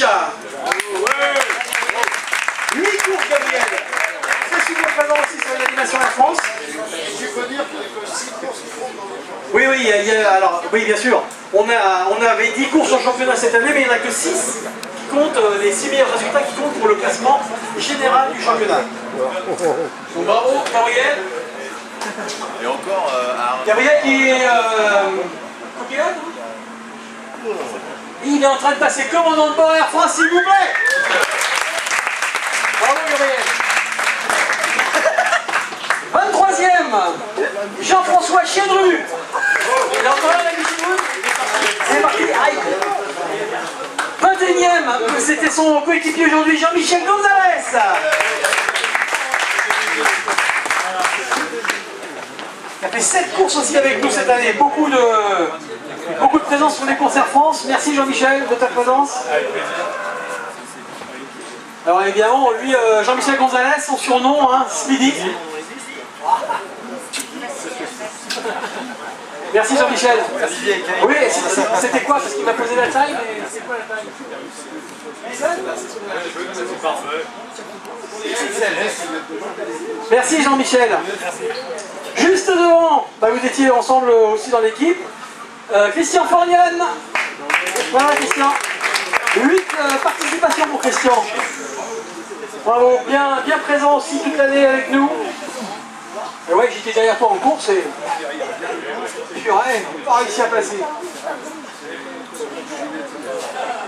Biche. 8 courses, Gabriel. C'est souvent présent aussi sur l'animation en France. Tu peux dire qu'il n'y a que 6 courses qui comptent dans le championnat. Oui, alors, oui, bien sûr. On avait 10 courses en championnat cette année, mais il n'y en a que 6 qui comptent, les 6 meilleurs résultats qui comptent pour le classement général du championnat. Donc bravo, Gabriel. Et encore Gabriel qui est copilote. Il est en train de passer commandant de bord Air France, s'il vous plaît. Bravo, Gabriel. 23e, Jean-François Chédru. Il a encore la musique. C'est marqué aïe. 21e, c'était son coéquipier aujourd'hui, Jean-Michel Gonzalez. Il a fait 7 courses aussi avec nous cette année. Beaucoup de présence sur les courses Air France. Merci Jean-Michel de ta présence. Alors évidemment, lui, Jean-Michel Gonzalez, son surnom, hein, Speedy. Merci Jean-Michel. Oui, c'était quoi? Parce qu'il m'a posé la taille, mais c'est quoi la taille? c'est parfait. Merci Jean-Michel. Juste devant, vous étiez ensemble aussi dans l'équipe. Christian Fornian. Voilà Christian. 8 participations pour Christian. Bravo, bien présent aussi toute l'année avec nous. Et ouais, j'étais derrière toi en course et purée, pas réussi à passer.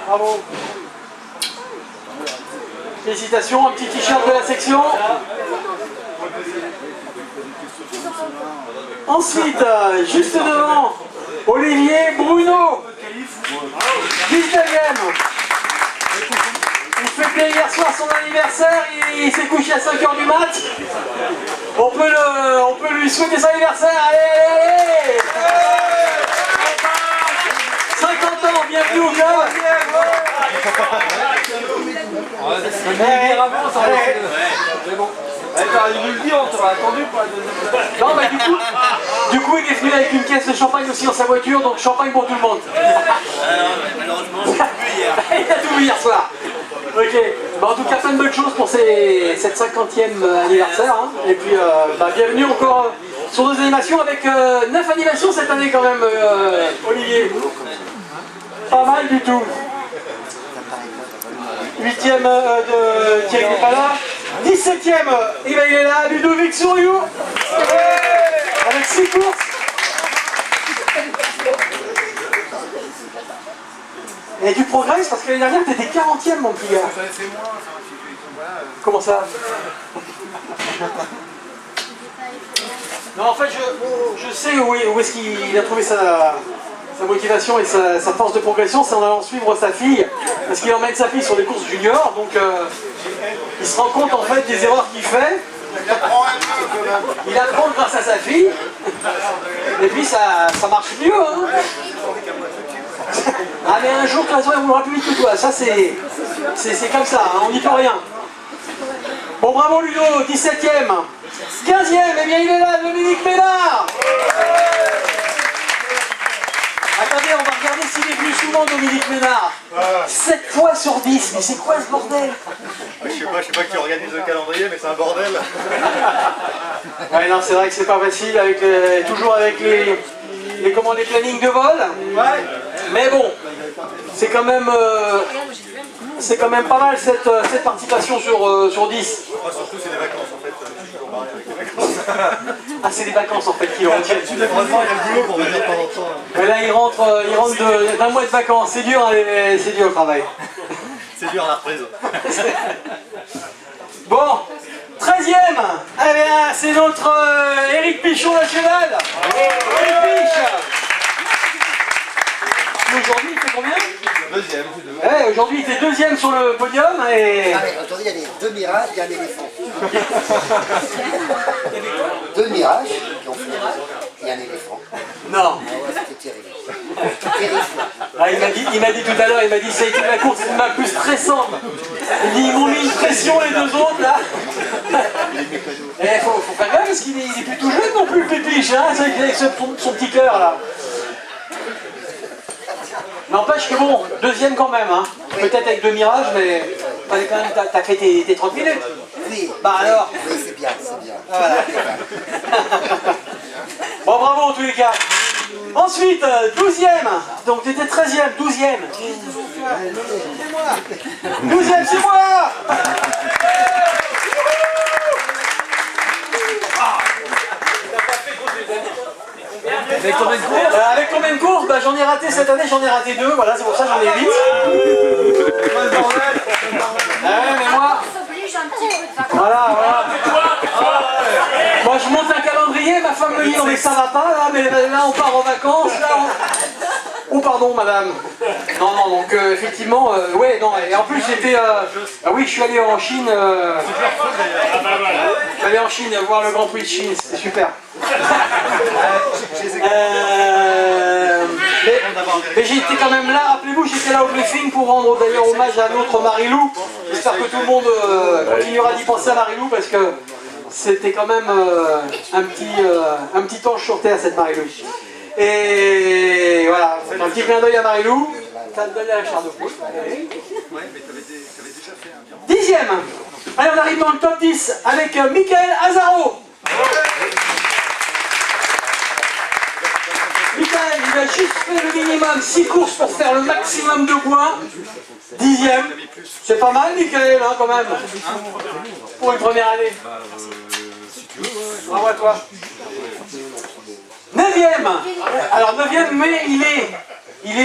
Bravo. Félicitations, un petit t-shirt de la section. Ensuite, juste devant, Olivier Bruno, 19e. Il fêtait hier soir son anniversaire, il s'est couché à 5h du mat. On peut lui souhaiter son anniversaire, allez, allez, allez. 50 ans, bienvenue au club. Il nous le dit, on t'aurait attendu pour la deuxième. Non, du coup, il est venu avec une caisse de champagne aussi dans sa voiture, donc champagne pour tout le monde. Malheureusement, j'ai bu hier. Il a tout vu hier soir. Ok, en tout cas, plein de bonnes choses pour cette 50e anniversaire. Hein. Et puis, bienvenue encore sur nos animations avec 9 animations cette année quand même, Olivier. Pas mal du tout. 8e de Thierry n'est pas là. 17e, il est là, Ludovic Souriou. Avec 6 courses. Et tu progresses parce que l'année dernière, tu étais 40e, mon petit gars. C'est moins, Comment ça? Non, en fait, je sais où est-ce qu'il a trouvé sa motivation et sa force de progression, c'est en allant suivre sa fille, parce qu'il emmène sa fille sur les courses juniors, donc il se rend compte en fait des erreurs qu'il fait. Il apprend grâce à sa fille, et puis ça marche mieux. Hein. Ah mais un jour, Classon, elle voudra plus vite que toi, ça c'est comme ça, hein, on n'y peut rien. Bon, bravo Ludo, 17e. 15e, eh bien il est là, Dominique Ménard. Attendez, on va regarder s'il est venu souvent, Dominique Ménard. 7 fois sur 10, mais c'est quoi ce bordel? Je sais pas qui organise le calendrier, mais c'est un bordel. Ouais, non, c'est vrai que c'est pas facile, toujours avec les plannings de vol. Ouais. Mais bon, c'est quand même pas mal cette participation sur 10. Moi, surtout, c'est des vacances en fait. Je suis toujours barré avec les vacances. Ah, c'est les vacances en fait qui le retiennent. Heureusement, il y a le boulot pour venir de temps en temps. Mais là, il rentre d'un mois de vacances. C'est dur le travail. C'est dur la reprise. Bon, 13e, eh bien, c'est notre Éric Pichon national. Éric Piche. Aujourd'hui, il fait combien? Deuxième. Ouais, aujourd'hui, il était 2e sur le podium et... Ah mais aujourd'hui, il y a les 2 mirages et un éléphant. 2 mirages qui ont fait et un éléphant. Non. Ah ouais, c'était terrible. Terrifiant. Ah, il m'a dit tout à l'heure, il m'a dit ça a été la course la plus stressante. Il dit ils m'ont mis une pression les deux autres là. Et faut faire gaffe parce qu'il est plus tout jeune non plus le Pépiche, hein, avec son petit cœur là. N'empêche que bon, deuxième quand même, hein. Peut-être avec 2 mirages, mais fallait quand même, t'as fait tes 30 minutes. Oui. Bah alors. Oui, c'est bien, c'est bien. Voilà. Bon, bravo en tous les cas. Ensuite, 12e. Donc tu étais 13e, 12e. 12e, c'est moi. Avec combien de courses avec combien de courses bah, j'en ai raté cette année, j'en ai raté 2, voilà, c'est pour ça que j'en ai 8. Mais moi... Voilà, voilà. Moi je monte un calendrier, ma femme me dit non mais ça va pas là, mais là on part en vacances, là on... Oh pardon madame. Non, non, donc effectivement, ouais, non, et en plus j'étais... Ah oui, je suis allé en Chine... Je suis allé en Chine voir le Grand Prix de Chine, c'était super. Mais j'étais quand même là, rappelez-vous, j'étais là au briefing pour rendre d'ailleurs hommage à notre Marilou. J'espère que tout le monde continuera d'y penser à Marilou parce que c'était quand même un petit ange sur terre cette Marilou. Et voilà, un petit clin d'œil à Marilou, ça me donne la chair de poule. 10e. Allez, on arrive dans le top 10 avec Michael Azaro. Michael, il a juste fait le minimum, 6 courses pour faire le maximum de points. 10e. C'est pas mal, Michael, hein, quand même. Pour une première année. Bravo à toi. 9e. Alors 9e, mais il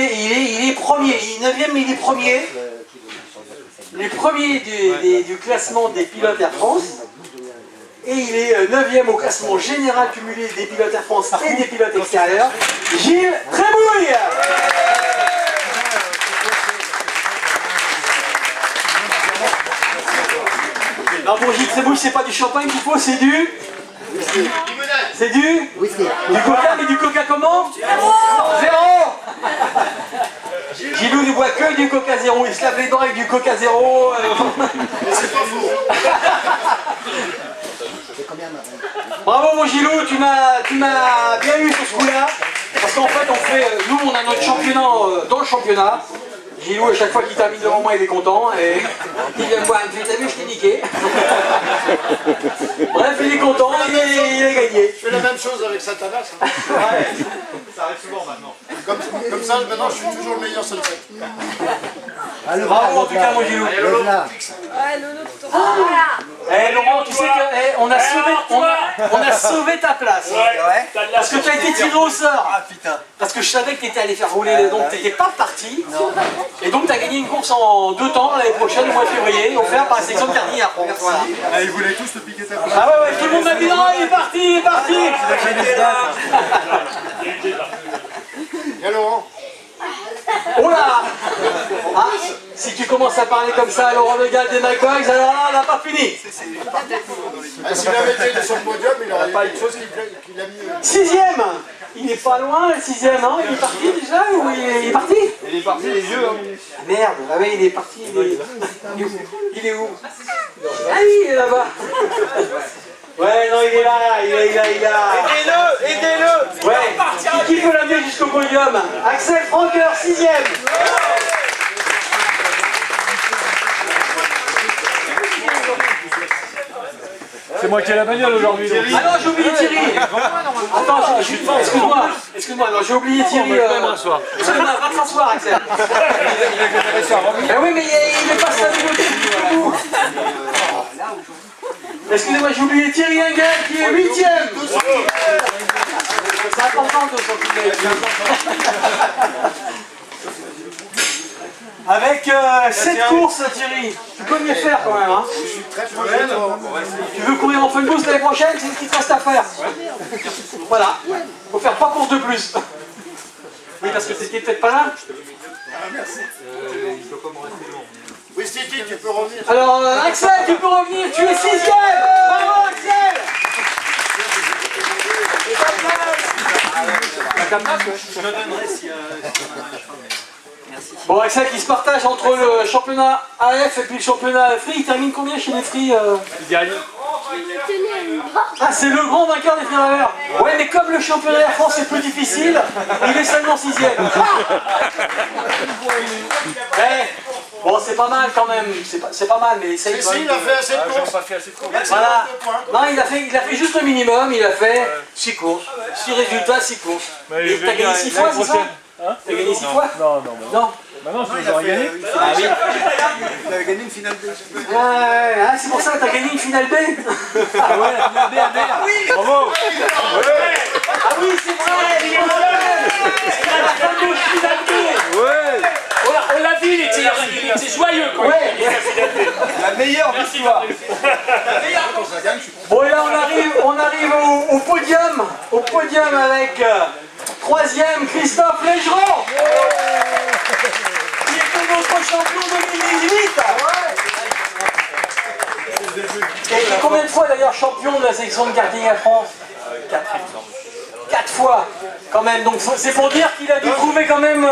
est premier. 9e, mais il est premier. Les premiers du classement des pilotes Air France. Et il est 9e au classement général cumulé des pilotes Air France et des pilotes extérieurs. Gilles Trébouille. Non, pour Gilles Trébouille, c'est pas du champagne qu'il faut, c'est du... C'est du... Du coca, mais du coca comment? Zéro. Gilou ne boit que du coca zéro, il se lave les dents avec du coca zéro. C'est pas faux. Bravo mon Gilou, tu m'as bien eu sur ce coup-là. Parce qu'en fait, nous on a notre championnat dans le championnat. Gilou, à chaque fois qu'il termine devant moi, il est content. Et il vient me voir, il me fait, t'as vu, je t'ai niqué. Bref, il est content, il a gagné. Je fais la même chose avec Satanas. Hein. Ouais, ça arrive souvent maintenant. Comme ça, maintenant, je suis toujours le meilleur sur le fait. Bravo en tout cas mon Gilou. Eh Laurent, tu sais que on a sauvé ta place. Ouais. Parce que tu as été tiré au sort. Ah putain. Parce que je savais que tu étais allé faire rouler, donc tu n'étais pas parti. Et donc tu as gagné une course en 2 temps l'année prochaine, au mois de février, offert par la section de Carnier. Voilà. Ah, ils voulaient tous te piquer ta place. Ah ouais, tout le monde m'a dit non, il est parti, il est parti. Et Laurent? Oh là. Ah, si tu commences à parler comme ça à Laurent Le Gall des Magwags, alors là, on n'a pas fini. S'il avait été sur le podium, il aurait pas une chose qu'il a mis. 6e. Il est pas loin, le 6e, non? Il est parti déjà ou il est parti? Il est parti les yeux. Ah, merde, ah oui, il est parti. Il est où? Ah oui, il est là-bas. Ouais, non, il est là, il est là. Aidez-le, aidez-le. Ouais, qui peut l'amener jusqu'au podium? Axel Franqueur, 6e. C'est moi qui ai la bagnole aujourd'hui. Donc. Ah non, j'ai oublié Thierry. Attends, excuse-moi, non, j'ai oublié Thierry. Excuse-moi, va te rasseoir, Axel. Oui, mais il est pas stable au bout. Excusez-moi, j'ai oublié Thierry Engel qui est 8e. C'est important de s'occuper. Avec 7 courses, Thierry. Tu peux mieux faire quand même. Hein. Je suis très proche de toi. Tu veux courir en fun boost l'année prochaine, c'est ce qu'il te reste à faire. Voilà. Faut faire 3 courses de plus. Oui, parce que t'étais peut-être pas là. Merci. Oui, Stiti, tu peux revenir. Alors, Axel, tu peux revenir, tu es 6e. Bravo, Axel. Je me donnerai si Bon, Axel qui se partage entre le championnat AF et puis le championnat Free. Il termine combien chez les Free Il gagne. Ah, c'est le grand vainqueur des finaleurs. Ouais, mais comme le championnat de France est plus difficile, il est seulement 6e. Bon, c'est pas mal quand même. C'est pas mal, mais ça Si, il a fait assez de courses. pas fait assez de courses. Voilà. Non, il a fait juste le minimum. Il a fait 6 courses. 6 résultats, 6 courses. Et t'as gagné 6 fois, c'est ça? T'as gagné 6 fois? Non. Non. Maintenant, je vais gagner. Ah oui. Il avait gagné une finale B. Ah, c'est pour ça que t'as gagné une finale B. Ah ouais, la finale B à Mer. Oui. Bravo. Ah oui, c'est vrai, il est la fameuse finale B. Ouais. On l'a vu, il était joyeux quoi. Ouais. La meilleure de l'histoire. Bon, et là on arrive au podium avec 3e Christophe Légeron, qui était notre champion 2018. Et combien de fois d'ailleurs champion de la sélection de karting à France? 4 fois quand même, donc c'est pour dire qu'il a dû trouver quand même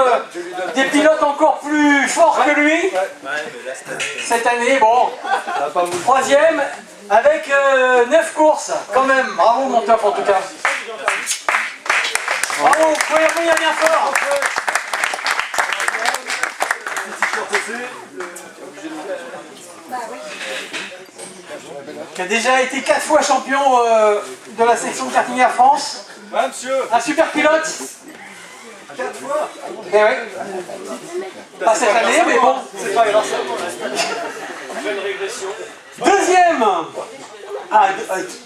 des pilotes encore plus forts que lui. Cette année, bon, 3e avec 9 courses quand même. Bravo mon top en tout cas. Bravo, vous pouvez revenir bien fort. Qui a déjà été 4 fois champion de la section de karting à France. Ouais, monsieur. Un super pilote. 4 fois. Eh oui. Pas cette année, mais bon. C'est pas grave. Deuxième. Ah,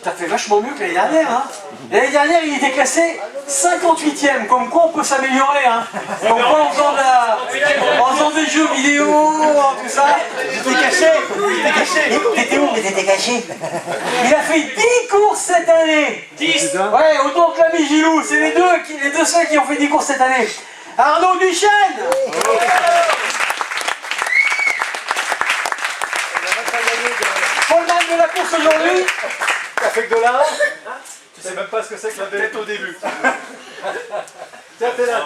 t'as fait vachement mieux que l'année dernière, hein. L'année dernière, il était classé 58e, comme quoi on peut s'améliorer, hein. Comme quoi en faisant des jeux vidéo, tout ça. J'étais caché. T'étais où? Mais t'étais caché. Il a fait 10 courses cette année. 10. Ouais, autant que l'ami Gilou, c'est les deux seuls qui ont fait 10 courses cette année. Arnaud Duchesne. Paulman de la course aujourd'hui. T'as fait que de là. Tu sais même pas ce que c'est que la bête au début. Tiens, t'es là.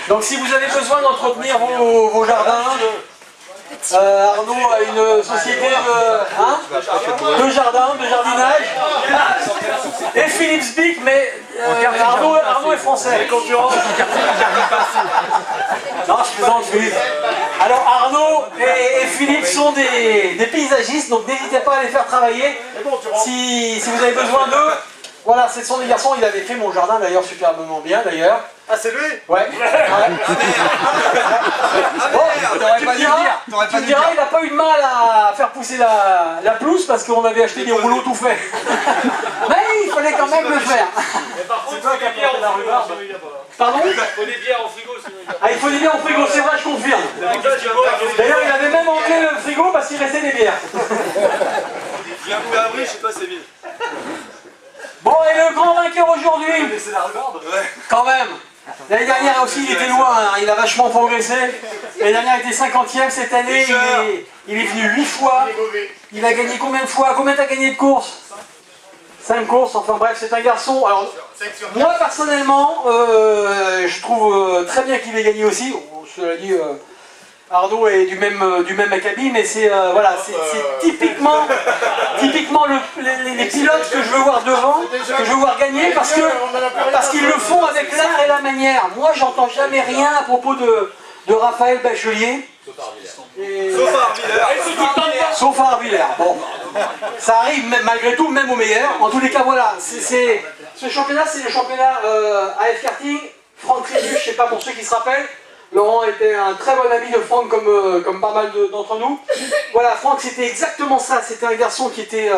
Donc si vous avez besoin d'entretenir vos jardins, Arnaud a une société de jardinage. Et Philips Bic, mais Arnaud est français. Les concurrents. Non, je plaisante, Philippe. Alors Arnaud et Philippe sont des paysagistes, donc n'hésitez pas à les faire travailler si vous avez besoin d'eux. Voilà, ce sont des garçons, il avait fait mon jardin d'ailleurs superbement bien d'ailleurs. Ah, c'est lui? Ouais. Bon, tu me diras, il n'a pas eu de mal à faire pousser la pelouse parce qu'on avait acheté des rouleaux tout faits. Mais il fallait quand même le faire. C'est toi qui as apporté la rhubarbe. Pardon? Il faut des bières au frigo sinon il Ah, il faut des bières au frigo, c'est vrai, je confirme. D'ailleurs, il avait même enlevé le frigo parce qu'il restait des bières. Il y a un peu d'avril, je sais pas, c'est vide. Bon, et le grand vainqueur aujourd'hui, C'est la rhubarbe? Ouais. quand même. L'année dernière aussi, il était loin, hein. Il a vachement progressé. L'année dernière, il était 50e. Cette année, il est venu 8 fois. Il a gagné combien de fois? Combien t'as gagné de courses? 5 courses, enfin bref, c'est un garçon. Alors, moi personnellement, je trouve très bien qu'il ait gagné aussi. Cela dit, Arnaud est du même acabit, mais c'est voilà, c'est typiquement les pilotes que je veux voir devant, que je veux voir gagner, parce qu'ils le font avec l'art et la manière. Moi, j'entends jamais rien à propos de Raphaël Bachelier. Sauf à Arvillers. Bon, ça arrive malgré tout, même aux meilleurs. En tous les cas, voilà, ce championnat, c'est le championnat AF Karting. Franck Crésus, je ne sais pas pour ceux qui se rappellent. Laurent était un très bon ami de Franck, comme pas mal d'entre nous. Voilà, Franck, c'était exactement ça. C'était un garçon qui était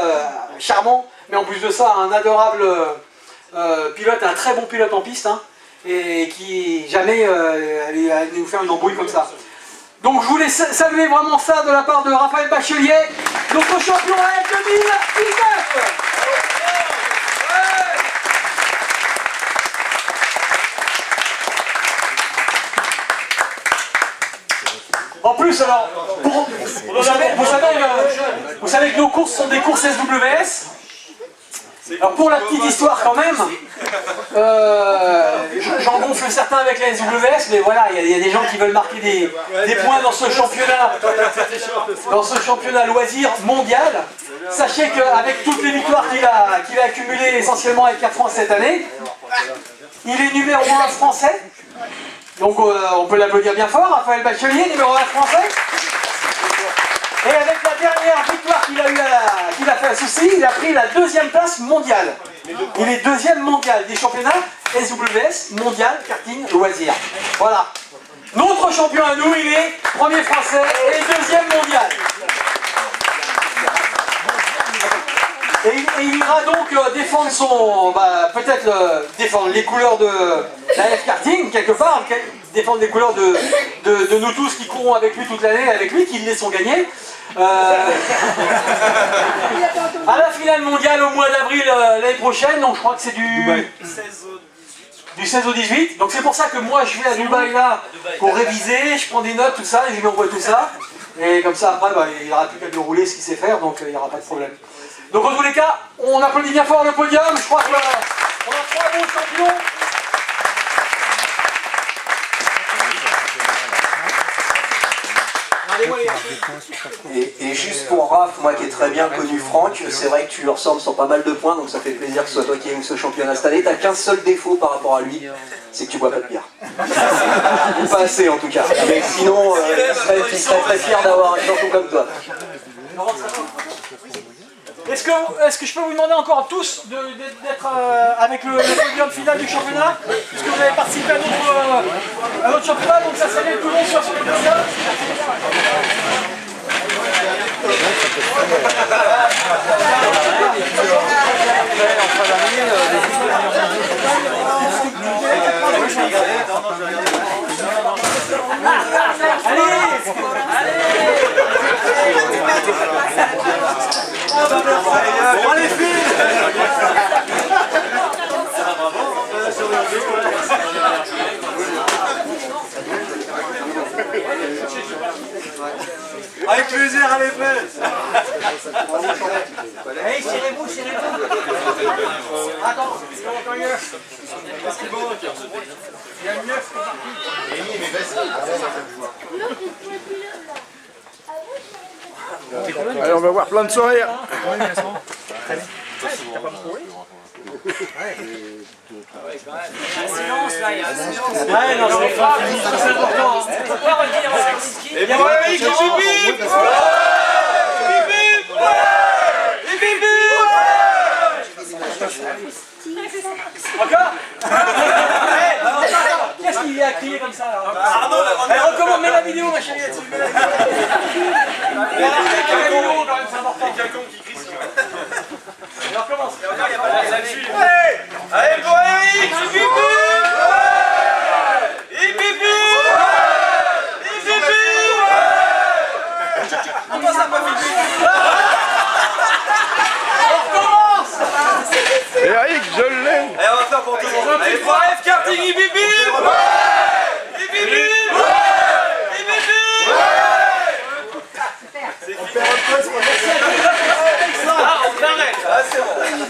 charmant, mais en plus de ça, un adorable pilote, un très bon pilote en piste, hein, et qui jamais allait nous faire une embrouille comme ça. Donc je voulais saluer vraiment ça de la part de Raphaël Bachelier, notre champion AF 2019. En plus, alors, vous savez que nos courses sont des courses SWS. Alors pour la petite histoire quand même, J'en gonfle certains avec la SWS, mais voilà, il y a des gens qui veulent marquer des points dans ce championnat loisir mondial. Sachez qu'avec toutes les victoires qu'il a accumulées essentiellement avec Air France cette année, il est numéro 1 français. Donc on peut l'applaudir bien fort, Raphaël Bachelier, numéro 1 français. Et avec la dernière victoire qu'il a fait à Soucy, il a pris la 2e place mondiale. Il est 2e mondial des championnats SWS, mondial, karting, loisir. Voilà. Notre champion à nous, il est 1er français et 2e mondial. Et il ira donc défendre défendre les couleurs de la F-Karting, quelque part, défendre les couleurs de nous tous qui courons avec lui toute l'année, avec lui, qui le laissons gagner. À la finale mondiale au mois d'avril l'année prochaine, donc je crois que c'est du 16 au 18. Donc c'est pour ça que moi je vais à Dubaï là pour réviser, je prends des notes, tout ça, et je lui envoie tout ça. Et comme ça après il n'aura plus qu'à dérouler ce qu'il sait faire, donc il n'y aura pas de problème. Donc en tous les cas, on applaudit bien fort le podium, je crois qu'on a 3 bons champions. Et juste pour Raph, moi qui ai très bien connu Franck, c'est vrai que tu lui ressembles sur pas mal de points, donc ça fait plaisir que ce soit toi qui aies ce championnat cette année. T'as qu'un seul défaut par rapport à lui, c'est que tu bois pas de bière. Pas assez en tout cas. Mais sinon, tu serais très fier d'avoir un champion comme toi. Est-ce que je peux vous demander encore tous d'être avec le podium final du championnat, puisque vous avez participé à notre championnat, donc ça s'allait tout le monde sur ce podium. Bon, les filles. Avec plaisir, allez, fesses. Allez, serrez-vous. Attends, il y a une 9 Allez, on va voir plein de sourires. Silence là, il y a un silence. Ouais, non, c'est important. On peut pas redire whisky. Et bien, Eric, bip bip. Encore. Qu'est-ce qu'il y a à crier comme ça là? Recommande, mets la vidéo ma chérie là-dessus. Mets la vidéo quand même, c'est important. Quelqu'un qui crie sur On recommence. Allez, pour Eric, bip Eric, je l'aime. Allez, on va faire pour tout le monde. Allez, pour F-Karting, bip bip.